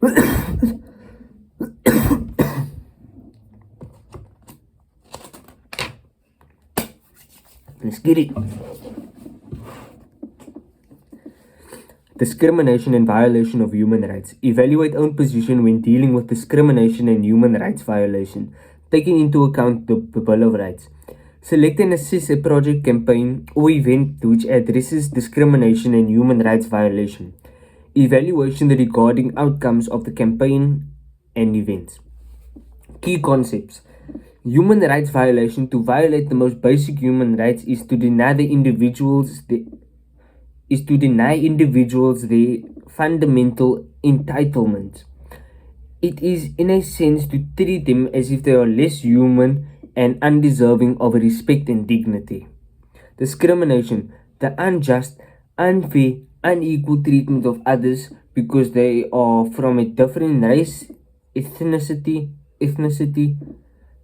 Let's get it. Discrimination and violation of human rights. Evaluate own position when dealing with discrimination and human rights violation, taking into account the Bill of Rights. Select and assess a project, campaign, or event which addresses discrimination and human rights violation. Evaluation regarding outcomes of the campaign and events. Key concepts. Human rights violation. To violate the most basic human rights is to deny individuals their fundamental entitlements. It is, in a sense, to treat them as if they are less human and undeserving of respect and dignity. Discrimination. The unjust, unfair, unequal treatment of others because they are from a different race, ethnicity,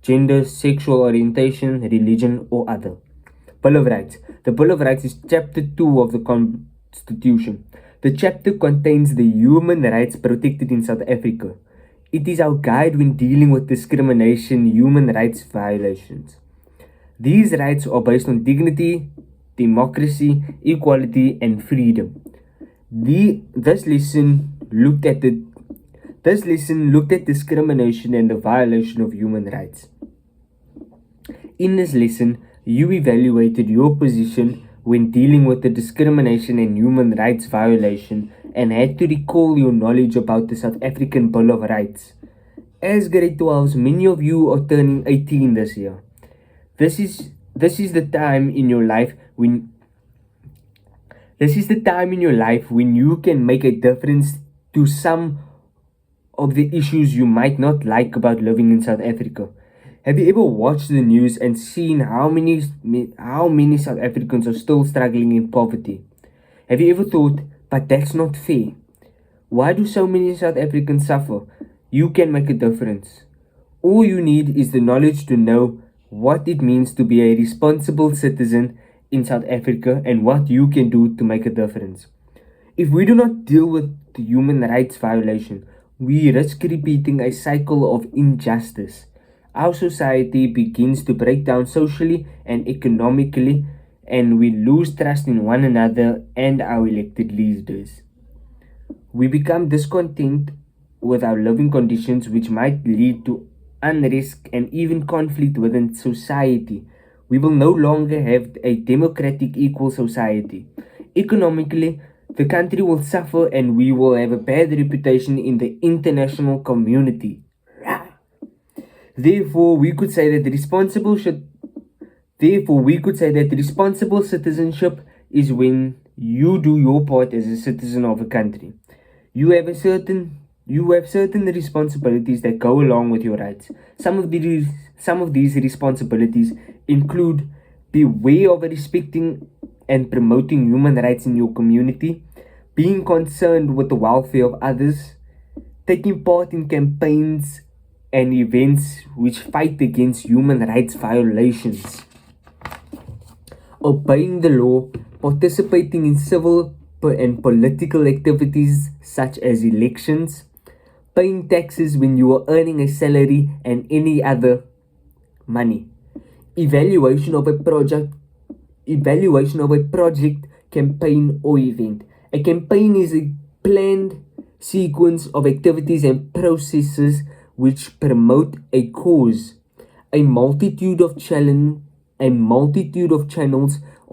gender, sexual orientation, religion, or other. Bill of Rights. The Bill of Rights is Chapter 2 of the Constitution. The chapter contains the human rights protected in South Africa. It is our guide when dealing with discrimination, human rights violations. These rights are based on dignity, democracy, equality, and freedom. This lesson looked at discrimination and the violation of human rights. In this lesson, you evaluated your position when dealing with the discrimination and human rights violation and had to recall your knowledge about the South African Bill of Rights. As grade 12s, many of you are turning 18 this year. This is the time in your life when you can make a difference to some of the issues you might not like about living in South Africa. Have you ever watched the news and seen how many South Africans are still struggling in poverty? Have you ever thought, but that's not fair? Why do so many South Africans suffer? You can make a difference. All you need is the knowledge to know what it means to be a responsible citizen in South Africa and what you can do to make a difference. If we do not deal with the human rights violation, we risk repeating a cycle of injustice. Our society begins to break down socially and economically, and we lose trust in one another and our elected leaders. We become discontent with our living conditions, which might lead to unrest and even conflict within society. We will no longer have a democratic, equal society. Economically, the country will suffer and we will have a bad reputation in the international community. Therefore, we could say that responsible citizenship is when you do your part as a citizen of a country. You have certain responsibilities that go along with your rights. Some of these responsibilities include beware of respecting and promoting human rights in your community, being concerned with the welfare of others, taking part in campaigns and events which fight against human rights violations, obeying the law, participating in civil and political activities such as elections, paying taxes when you are earning a salary and any other money. Evaluation of a project, campaign, or event. A campaign is a planned sequence of activities and processes which promote a cause. A multitude of channels